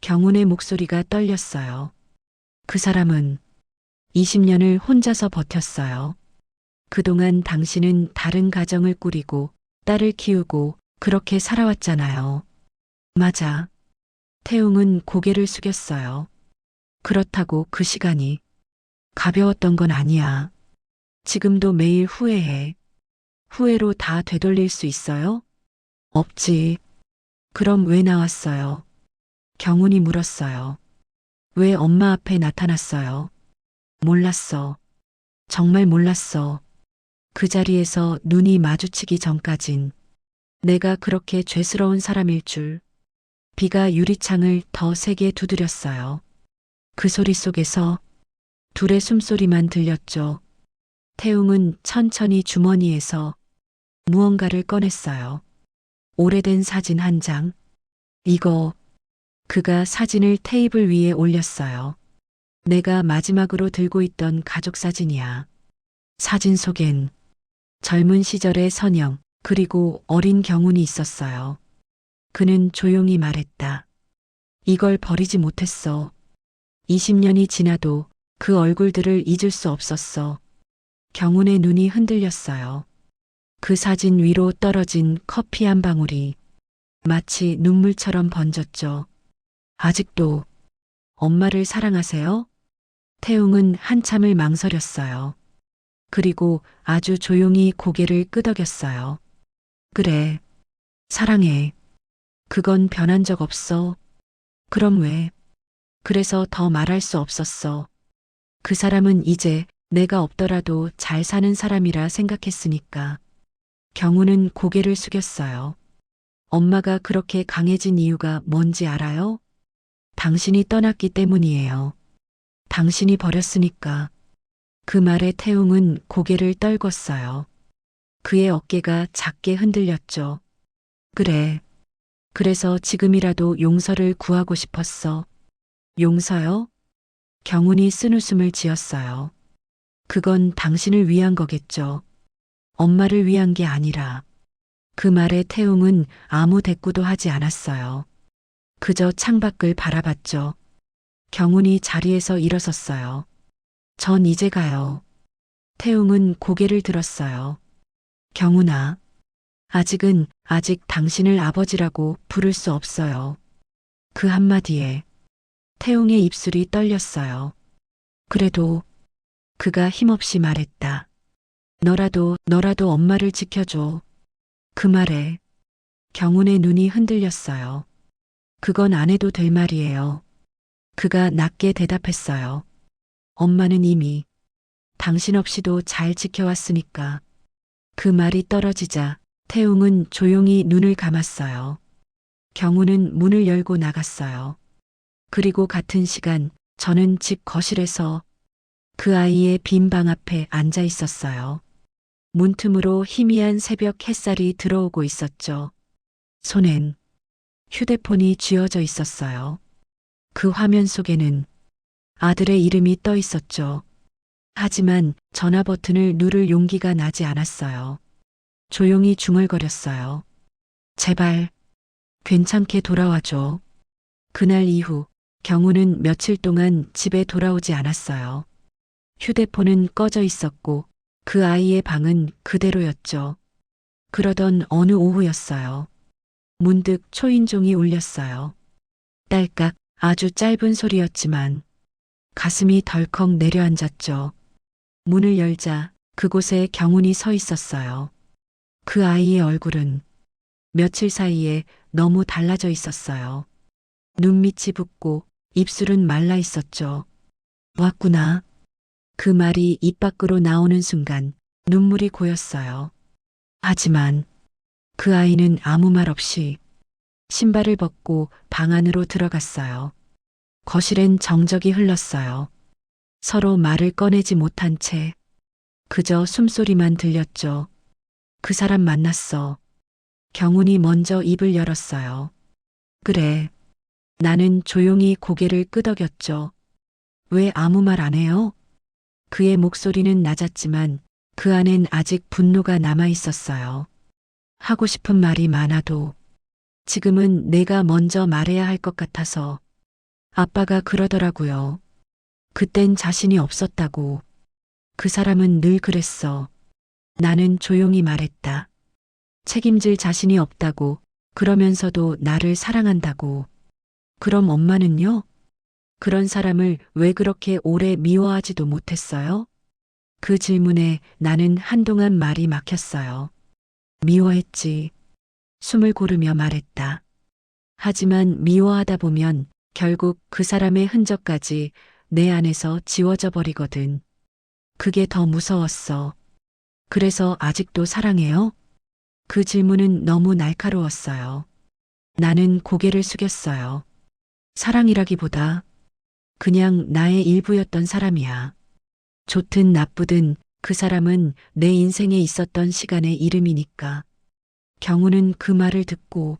경훈의 목소리가 떨렸어요. 그 사람은 20년을 혼자서 버텼어요. 그동안 당신은 다른 가정을 꾸리고 딸을 키우고 그렇게 살아왔잖아요. 맞아. 태웅은 고개를 숙였어요. 그렇다고 그 시간이 가벼웠던 건 아니야. 지금도 매일 후회해. 후회로 다 되돌릴 수 있어요? 없지. 그럼 왜 나왔어요? 경훈이 물었어요. 왜 엄마 앞에 나타났어요? 몰랐어. 정말 몰랐어. 그 자리에서 눈이 마주치기 전까진 내가 그렇게 죄스러운 사람일 줄. 비가 유리창을 더 세게 두드렸어요. 그 소리 속에서 둘의 숨소리만 들렸죠. 태웅은 천천히 주머니에서 무언가를 꺼냈어요. 오래된 사진 한 장. 이거. 그가 사진을 테이블 위에 올렸어요. 내가 마지막으로 들고 있던 가족 사진이야. 사진 속엔 젊은 시절의 선영, 그리고 어린 경훈이 있었어요. 그는 조용히 말했다. 이걸 버리지 못했어. 20년이 지나도 그 얼굴들을 잊을 수 없었어. 경훈의 눈이 흔들렸어요. 그 사진 위로 떨어진 커피 한 방울이 마치 눈물처럼 번졌죠. 아직도 엄마를 사랑하세요? 태웅은 한참을 망설였어요. 그리고 아주 조용히 고개를 끄덕였어요. 그래, 사랑해. 그건 변한 적 없어. 그럼 왜? 그래서 더 말할 수 없었어. 그 사람은 이제 내가 없더라도 잘 사는 사람이라 생각했으니까. 경우는 고개를 숙였어요. 엄마가 그렇게 강해진 이유가 뭔지 알아요? 당신이 떠났기 때문이에요. 당신이 버렸으니까. 그 말에 태웅은 고개를 떨궜어요. 그의 어깨가 작게 흔들렸죠. 그래. 그래서 지금이라도 용서를 구하고 싶었어. 용서요? 경훈이 쓴웃음을 지었어요. 그건 당신을 위한 거겠죠. 엄마를 위한 게 아니라. 그 말에 태웅은 아무 대꾸도 하지 않았어요. 그저 창밖을 바라봤죠. 경훈이 자리에서 일어섰어요. 전 이제 가요. 태웅은 고개를 들었어요. 경훈아, 아직 당신을 아버지라고 부를 수 없어요. 그 한마디에 태웅의 입술이 떨렸어요. 그래도 그가 힘없이 말했다. 너라도 엄마를 지켜줘. 그 말에 경훈의 눈이 흔들렸어요. 그건 안 해도 될 말이에요. 그가 낮게 대답했어요. 엄마는 이미 당신 없이도 잘 지켜왔으니까. 그 말이 떨어지자 태웅은 조용히 눈을 감았어요. 경훈은 문을 열고 나갔어요. 그리고 같은 시간 저는 집 거실에서 그 아이의 빈 방 앞에 앉아 있었어요. 문틈으로 희미한 새벽 햇살이 들어오고 있었죠. 손엔 휴대폰이 쥐어져 있었어요. 그 화면 속에는 아들의 이름이 떠 있었죠. 하지만 전화 버튼을 누를 용기가 나지 않았어요. 조용히 중얼거렸어요. 제발, 괜찮게 돌아와줘. 그날 이후 경우는 며칠 동안 집에 돌아오지 않았어요. 휴대폰은 꺼져 있었고 그 아이의 방은 그대로였죠. 그러던 어느 오후였어요. 문득 초인종이 울렸어요. 딸깍 아주 짧은 소리였지만 가슴이 덜컥 내려앉았죠. 문을 열자 그곳에 경훈이 서 있었어요. 그 아이의 얼굴은 며칠 사이에 너무 달라져 있었어요. 눈밑이 붓고 입술은 말라 있었죠. 왔구나. 그 말이 입 밖으로 나오는 순간 눈물이 고였어요. 하지만 그 아이는 아무 말 없이 신발을 벗고 방 안으로 들어갔어요. 거실엔 정적이 흘렀어요. 서로 말을 꺼내지 못한 채 그저 숨소리만 들렸죠. 그 사람 만났어. 경훈이 먼저 입을 열었어요. 그래. 나는 조용히 고개를 끄덕였죠. 왜 아무 말 안 해요? 그의 목소리는 낮았지만 그 안엔 아직 분노가 남아 있었어요. 하고 싶은 말이 많아도 지금은 내가 먼저 말해야 할 것 같아서. 아빠가 그러더라고요. 그땐 자신이 없었다고. 그 사람은 늘 그랬어. 나는 조용히 말했다. 책임질 자신이 없다고. 그러면서도 나를 사랑한다고. 그럼 엄마는요? 그런 사람을 왜 그렇게 오래 미워하지도 못했어요? 그 질문에 나는 한동안 말이 막혔어요. 미워했지. 숨을 고르며 말했다. 하지만 미워하다 보면 결국 그 사람의 흔적까지 내 안에서 지워져 버리거든. 그게 더 무서웠어. 그래서 아직도 사랑해요? 그 질문은 너무 날카로웠어요. 나는 고개를 숙였어요. 사랑이라기보다 그냥 나의 일부였던 사람이야. 좋든 나쁘든 그 사람은 내 인생에 있었던 시간의 이름이니까. 경우는 그 말을 듣고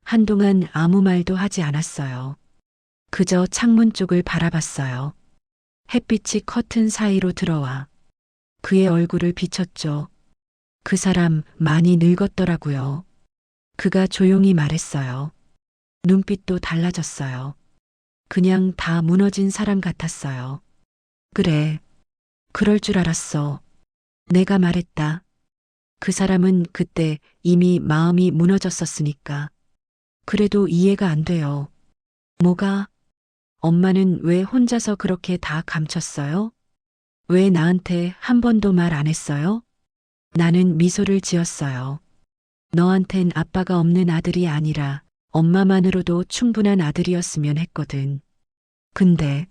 한동안 아무 말도 하지 않았어요. 그저 창문 쪽을 바라봤어요. 햇빛이 커튼 사이로 들어와 그의 얼굴을 비췄죠. 그 사람 많이 늙었더라고요. 그가 조용히 말했어요. 눈빛도 달라졌어요. 그냥 다 무너진 사람 같았어요. 그래. 그럴 줄 알았어. 내가 말했다. 그 사람은 그때 이미 마음이 무너졌었으니까. 그래도 이해가 안 돼요. 뭐가? 엄마는 왜 혼자서 그렇게 다 감췄어요? 왜 나한테 한 번도 말 안 했어요? 나는 미소를 지었어요. 너한텐 아빠가 없는 아들이 아니라 엄마만으로도 충분한 아들이었으면 했거든. 근데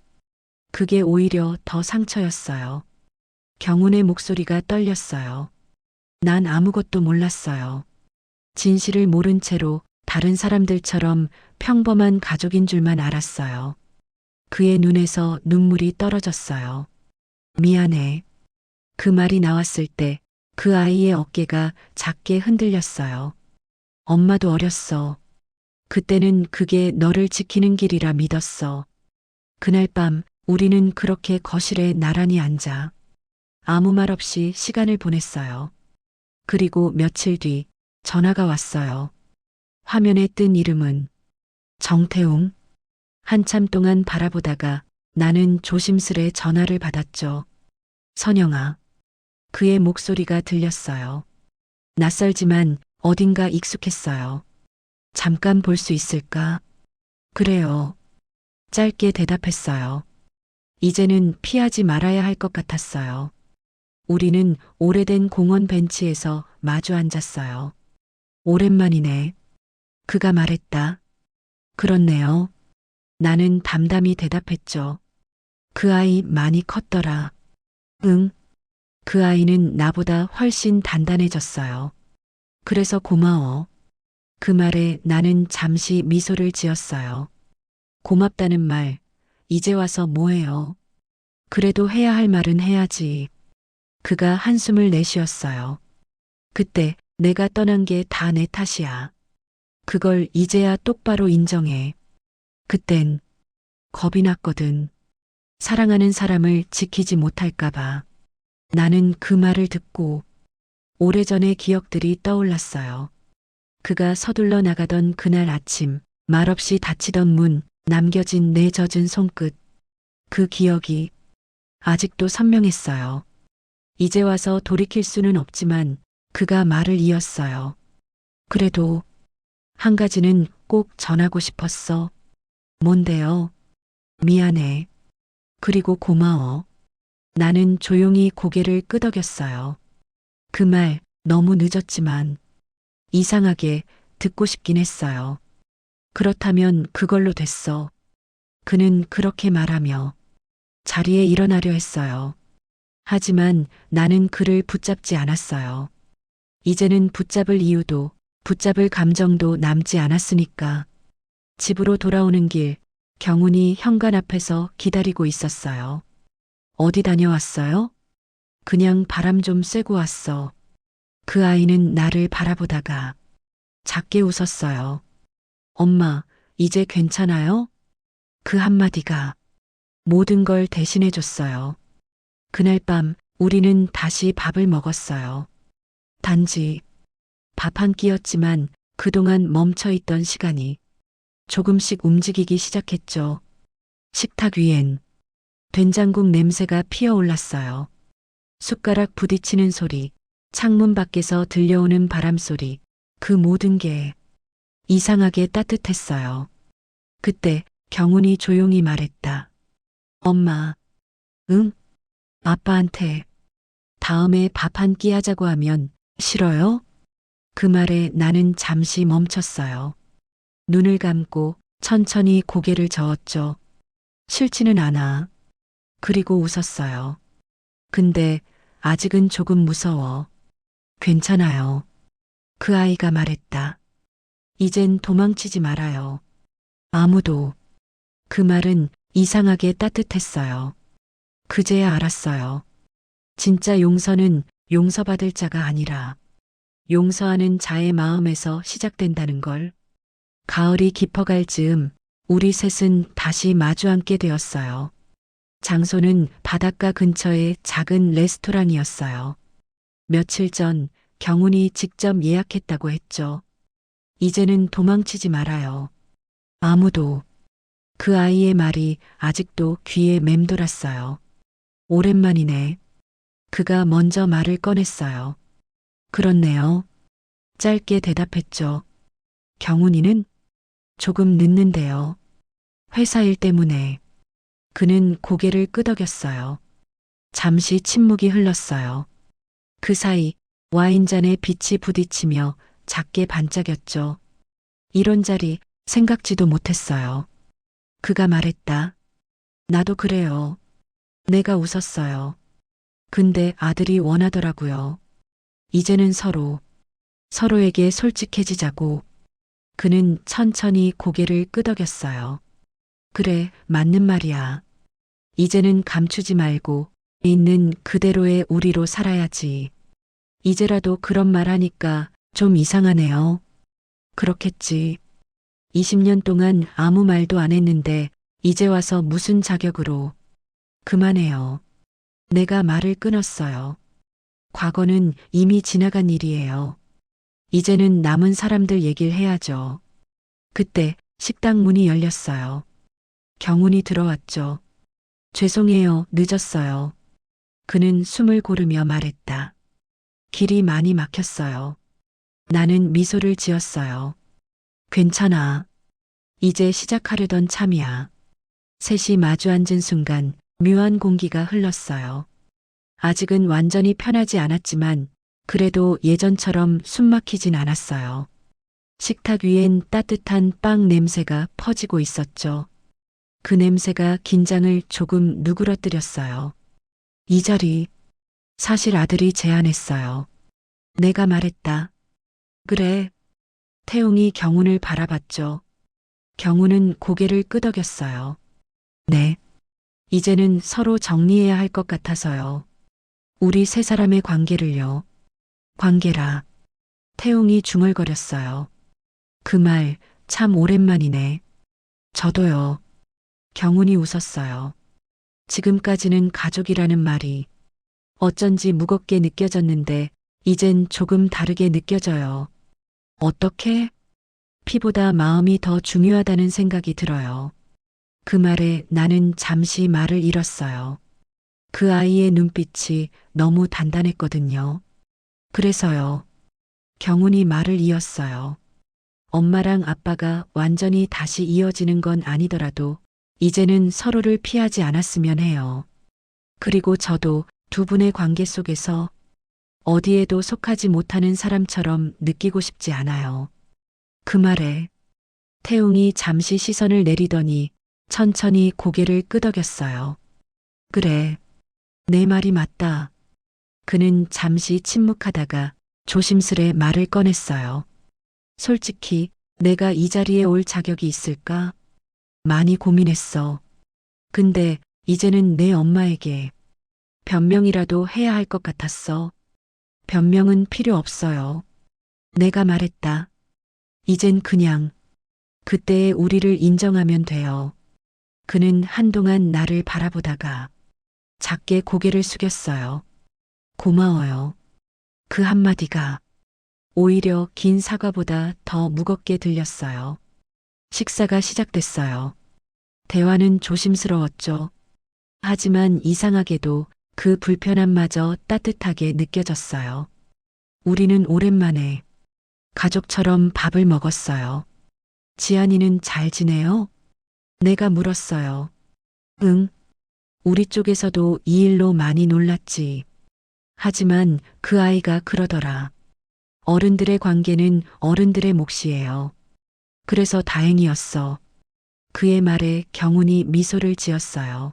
그게 오히려 더 상처였어요. 경훈의 목소리가 떨렸어요. 난 아무것도 몰랐어요. 진실을 모른 채로 다른 사람들처럼 평범한 가족인 줄만 알았어요. 그의 눈에서 눈물이 떨어졌어요. 미안해. 그 말이 나왔을 때 그 아이의 어깨가 작게 흔들렸어요. 엄마도 어렸어. 그때는 그게 너를 지키는 길이라 믿었어. 그날 밤 우리는 그렇게 거실에 나란히 앉아 아무 말 없이 시간을 보냈어요. 그리고 며칠 뒤 전화가 왔어요. 화면에 뜬 이름은 정태웅. 한참 동안 바라보다가 나는 조심스레 전화를 받았죠. 선영아. 그의 목소리가 들렸어요. 낯설지만 어딘가 익숙했어요. 잠깐 볼 수 있을까? 그래요. 짧게 대답했어요. 이제는 피하지 말아야 할 것 같았어요. 우리는 오래된 공원 벤치에서 마주 앉았어요. 오랜만이네. 그가 말했다. 그렇네요. 나는 담담히 대답했죠. 그 아이 많이 컸더라. 응. 그 아이는 나보다 훨씬 단단해졌어요. 그래서 고마워. 그 말에 나는 잠시 미소를 지었어요. 고맙다는 말, 이제 와서 뭐해요? 그래도 해야 할 말은 해야지. 그가 한숨을 내쉬었어요. 그때 내가 떠난 게 다 내 탓이야. 그걸 이제야 똑바로 인정해. 그땐 겁이 났거든. 사랑하는 사람을 지키지 못할까봐. 나는 그 말을 듣고 오래전의 기억들이 떠올랐어요. 그가 서둘러 나가던 그날 아침, 말없이 닫히던 문, 남겨진 내 젖은 손끝. 그 기억이 아직도 선명했어요. 이제 와서 돌이킬 수는 없지만 그가 말을 이었어요. 그래도 한 가지는 꼭 전하고 싶었어. 뭔데요? 미안해. 그리고 고마워. 나는 조용히 고개를 끄덕였어요. 그 말 너무 늦었지만 이상하게 듣고 싶긴 했어요. 그렇다면 그걸로 됐어. 그는 그렇게 말하며 자리에 일어나려 했어요. 하지만 나는 그를 붙잡지 않았어요. 이제는 붙잡을 이유도 붙잡을 감정도 남지 않았으니까. 집으로 돌아오는 길, 경운이 현관 앞에서 기다리고 있었어요. 어디 다녀왔어요? 그냥 바람 좀 쐬고 왔어. 그 아이는 나를 바라보다가 작게 웃었어요. 엄마, 이제 괜찮아요? 그 한마디가 모든 걸 대신해 줬어요. 그날 밤 우리는 다시 밥을 먹었어요. 단지 밥 한 끼였지만 그동안 멈춰있던 시간이 조금씩 움직이기 시작했죠. 식탁 위엔 된장국 냄새가 피어올랐어요. 숟가락 부딪히는 소리, 창문 밖에서 들려오는 바람 소리, 그 모든 게 이상하게 따뜻했어요. 그때 경운이 조용히 말했다. 엄마, 응? 아빠한테 다음에 밥 한 끼 하자고 하면 싫어요? 그 말에 나는 잠시 멈췄어요. 눈을 감고 천천히 고개를 저었죠. 싫지는 않아. 그리고 웃었어요. 근데 아직은 조금 무서워. 괜찮아요. 그 아이가 말했다. 이젠 도망치지 말아요. 아무도. 그 말은 이상하게 따뜻했어요. 그제야 알았어요. 진짜 용서는 용서받을 자가 아니라 용서하는 자의 마음에서 시작된다는 걸. 가을이 깊어갈 즈음 우리 셋은 다시 마주 앉게 되었어요. 장소는 바닷가 근처의 작은 레스토랑이었어요. 며칠 전 경운이 직접 예약했다고 했죠. 이제는 도망치지 말아요. 아무도. 그 아이의 말이 아직도 귀에 맴돌았어요. 오랜만이네. 그가 먼저 말을 꺼냈어요. 그렇네요. 짧게 대답했죠. 경운이는 조금 늦는데요. 회사 일 때문에. 그는 고개를 끄덕였어요. 잠시 침묵이 흘렀어요. 그 사이 와인잔에 빛이 부딪히며 작게 반짝였죠. 이런 자리 생각지도 못했어요. 그가 말했다. 나도 그래요. 내가 웃었어요. 근데 아들이 원하더라고요. 이제는 서로에게 솔직해지자고. 그는 천천히 고개를 끄덕였어요. 그래, 맞는 말이야. 이제는 감추지 말고 있는 그대로의 우리로 살아야지. 이제라도 그런 말 하니까 좀 이상하네요. 그렇겠지. 20년 동안 아무 말도 안 했는데 이제 와서 무슨 자격으로. 그만해요. 내가 말을 끊었어요. 과거는 이미 지나간 일이에요. 이제는 남은 사람들 얘기를 해야죠. 그때 식당 문이 열렸어요. 경운이 들어왔죠. 죄송해요, 늦었어요. 그는 숨을 고르며 말했다. 길이 많이 막혔어요. 나는 미소를 지었어요. 괜찮아. 이제 시작하려던 참이야. 셋이 마주 앉은 순간 묘한 공기가 흘렀어요. 아직은 완전히 편하지 않았지만 그래도 예전처럼 숨막히진 않았어요. 식탁 위엔 따뜻한 빵 냄새가 퍼지고 있었죠. 그 냄새가 긴장을 조금 누그러뜨렸어요. 이 자리, 사실 아들이 제안했어요. 내가 말했다. 그래. 태웅이 경운을 바라봤죠. 경운은 고개를 끄덕였어요. 네. 이제는 서로 정리해야 할 것 같아서요. 우리 세 사람의 관계를요. 관계라. 태웅이 중얼거렸어요. 그 말 참 오랜만이네. 저도요. 경운이 웃었어요. 지금까지는 가족이라는 말이 어쩐지 무겁게 느껴졌는데 이젠 조금 다르게 느껴져요. 어떻게? 피보다 마음이 더 중요하다는 생각이 들어요. 그 말에 나는 잠시 말을 잃었어요. 그 아이의 눈빛이 너무 단단했거든요. 그래서요. 경훈이 말을 이었어요. 엄마랑 아빠가 완전히 다시 이어지는 건 아니더라도 이제는 서로를 피하지 않았으면 해요. 그리고 저도 두 분의 관계 속에서 어디에도 속하지 못하는 사람처럼 느끼고 싶지 않아요. 그 말에 태웅이 잠시 시선을 내리더니 천천히 고개를 끄덕였어요. 그래, 내 말이 맞다. 그는 잠시 침묵하다가 조심스레 말을 꺼냈어요. 솔직히 내가 이 자리에 올 자격이 있을까? 많이 고민했어. 근데 이제는 내 엄마에게 변명이라도 해야 할 것 같았어. 변명은 필요 없어요. 내가 말했다. 이젠 그냥 그때의 우리를 인정하면 돼요. 그는 한동안 나를 바라보다가 작게 고개를 숙였어요. 고마워요. 그 한마디가 오히려 긴 사과보다 더 무겁게 들렸어요. 식사가 시작됐어요. 대화는 조심스러웠죠. 하지만 이상하게도 그 불편함마저 따뜻하게 느껴졌어요. 우리는 오랜만에 가족처럼 밥을 먹었어요. 지안이는 잘 지내요? 내가 물었어요. 응. 우리 쪽에서도 이 일로 많이 놀랐지. 하지만 그 아이가 그러더라. 어른들의 관계는 어른들의 몫이에요. 그래서 다행이었어. 그의 말에 경훈이 미소를 지었어요.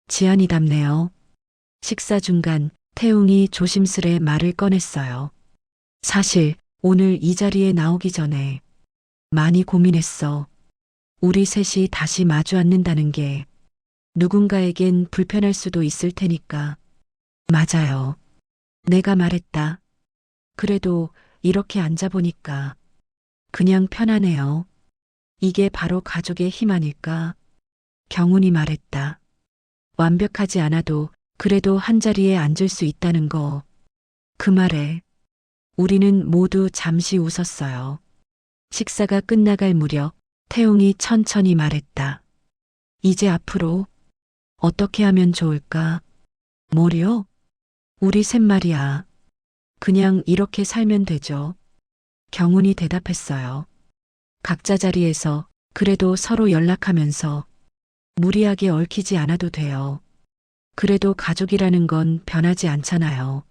지안이답네요. 식사 중간 태웅이 조심스레 말을 꺼냈어요. 사실 오늘 이 자리에 나오기 전에 많이 고민했어. 우리 셋이 다시 마주 앉는다는 게 누군가에겐 불편할 수도 있을 테니까. 맞아요. 내가 말했다. 그래도 이렇게 앉아보니까 그냥 편하네요. 이게 바로 가족의 힘 아닐까? 경훈이 말했다. 완벽하지 않아도 그래도 한자리에 앉을 수 있다는 거. 그 말에 우리는 모두 잠시 웃었어요. 식사가 끝나갈 무렵 태웅이 천천히 말했다. 이제 앞으로 어떻게 하면 좋을까? 뭐려? 우리 셋 말이야. 그냥 이렇게 살면 되죠. 경훈이 대답했어요. 각자 자리에서 그래도 서로 연락하면서 무리하게 얽히지 않아도 돼요. 그래도 가족이라는 건 변하지 않잖아요.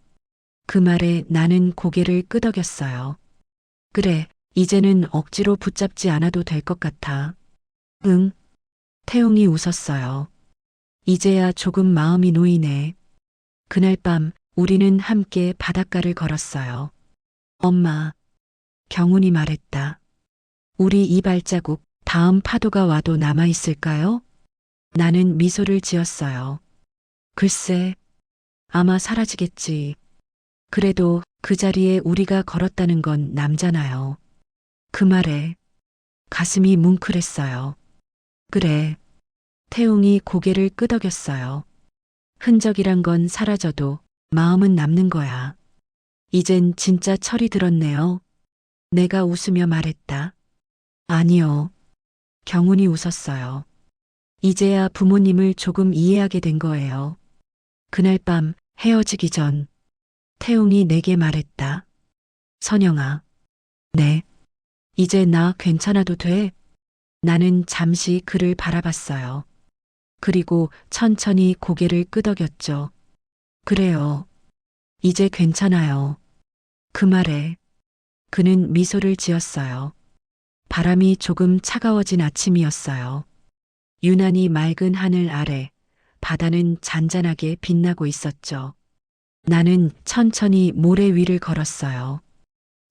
그 말에 나는 고개를 끄덕였어요. 그래, 이제는 억지로 붙잡지 않아도 될 것 같아. 응. 태웅이 웃었어요. 이제야 조금 마음이 놓이네. 그날 밤 우리는 함께 바닷가를 걸었어요. 엄마, 경훈이 말했다. 우리 이 발자국 다음 파도가 와도 남아있을까요? 나는 미소를 지었어요. 글쎄, 아마 사라지겠지. 그래도 그 자리에 우리가 걸었다는 건 남잖아요. 그 말에 가슴이 뭉클했어요. 그래. 태웅이 고개를 끄덕였어요. 흔적이란 건 사라져도 마음은 남는 거야. 이젠 진짜 철이 들었네요. 내가 웃으며 말했다. 아니요. 경훈이 웃었어요. 이제야 부모님을 조금 이해하게 된 거예요. 그날 밤 헤어지기 전 태웅이 내게 말했다. 선영아, 네. 이제 나 괜찮아도 돼? 나는 잠시 그를 바라봤어요. 그리고 천천히 고개를 끄덕였죠. 그래요. 이제 괜찮아요. 그 말에 그는 미소를 지었어요. 바람이 조금 차가워진 아침이었어요. 유난히 맑은 하늘 아래 바다는 잔잔하게 빛나고 있었죠. 나는 천천히 모래 위를 걸었어요.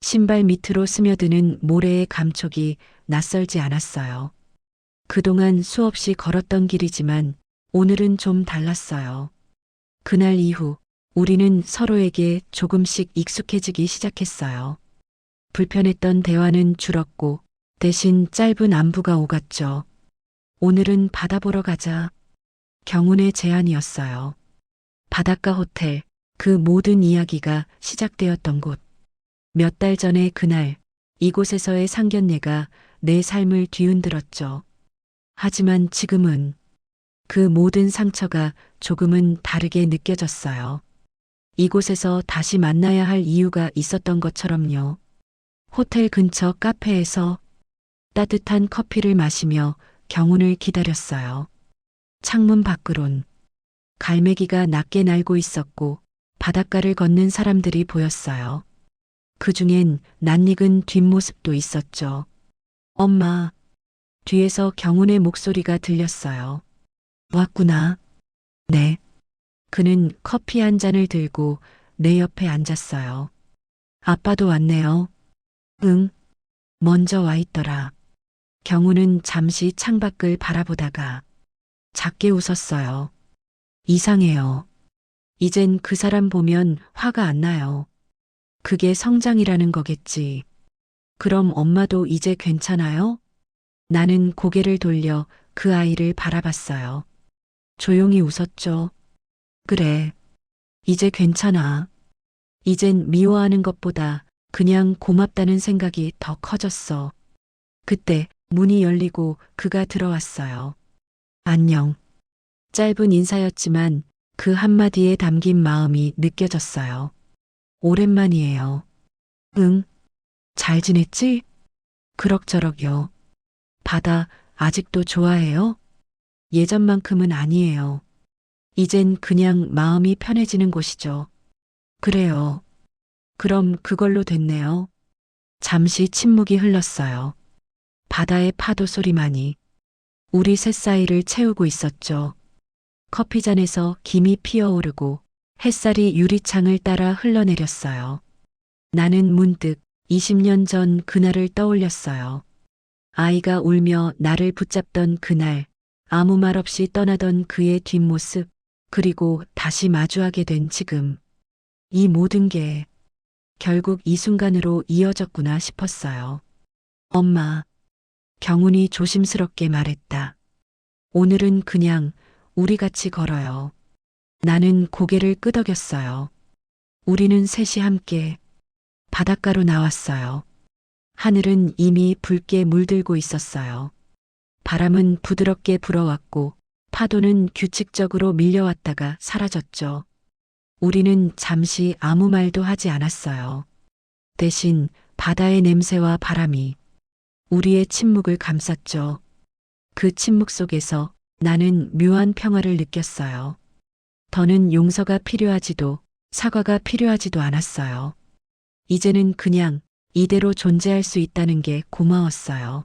신발 밑으로 스며드는 모래의 감촉이 낯설지 않았어요. 그동안 수없이 걸었던 길이지만 오늘은 좀 달랐어요. 그날 이후 우리는 서로에게 조금씩 익숙해지기 시작했어요. 불편했던 대화는 줄었고 대신 짧은 안부가 오갔죠. 오늘은 바다 보러 가자. 경훈의 제안이었어요. 바닷가 호텔, 그 모든 이야기가 시작되었던 곳. 몇 달 전의 그날, 이곳에서의 상견례가 내 삶을 뒤흔들었죠. 하지만 지금은 그 모든 상처가 조금은 다르게 느껴졌어요. 이곳에서 다시 만나야 할 이유가 있었던 것처럼요. 호텔 근처 카페에서 따뜻한 커피를 마시며 경운을 기다렸어요. 창문 밖으론 갈매기가 낮게 날고 있었고 바닷가를 걷는 사람들이 보였어요. 그 중엔 낯익은 뒷모습도 있었죠. 엄마, 뒤에서 경운의 목소리가 들렸어요. 왔구나. 네. 그는 커피 한 잔을 들고 내 옆에 앉았어요. 아빠도 왔네요. 응. 먼저 와 있더라. 경우는 잠시 창밖을 바라보다가 작게 웃었어요. 이상해요. 이젠 그 사람 보면 화가 안 나요. 그게 성장이라는 거겠지. 그럼 엄마도 이제 괜찮아요? 나는 고개를 돌려 그 아이를 바라봤어요. 조용히 웃었죠. 그래. 이제 괜찮아. 이젠 미워하는 것보다 그냥 고맙다는 생각이 더 커졌어. 그때 문이 열리고 그가 들어왔어요. 안녕. 짧은 인사였지만 그 한마디에 담긴 마음이 느껴졌어요. 오랜만이에요. 응. 잘 지냈지? 그럭저럭요. 바다 아직도 좋아해요? 예전만큼은 아니에요. 이젠 그냥 마음이 편해지는 곳이죠. 그래요. 그럼 그걸로 됐네요. 잠시 침묵이 흘렀어요. 바다의 파도 소리만이 우리 셋 사이를 채우고 있었죠. 커피잔에서 김이 피어오르고 햇살이 유리창을 따라 흘러내렸어요. 나는 문득 20년 전 그날을 떠올렸어요. 아이가 울며 나를 붙잡던 그날, 아무 말 없이 떠나던 그의 뒷모습, 그리고 다시 마주하게 된 지금. 이 모든 게 결국 이 순간으로 이어졌구나 싶었어요. 엄마, 경운이 조심스럽게 말했다. 오늘은 그냥 우리 같이 걸어요. 나는 고개를 끄덕였어요. 우리는 셋이 함께 바닷가로 나왔어요. 하늘은 이미 붉게 물들고 있었어요. 바람은 부드럽게 불어왔고 파도는 규칙적으로 밀려왔다가 사라졌죠. 우리는 잠시 아무 말도 하지 않았어요. 대신 바다의 냄새와 바람이 우리의 침묵을 감쌌죠. 그 침묵 속에서 나는 묘한 평화를 느꼈어요. 더는 용서가 필요하지도 사과가 필요하지도 않았어요. 이제는 그냥 이대로 존재할 수 있다는 게 고마웠어요.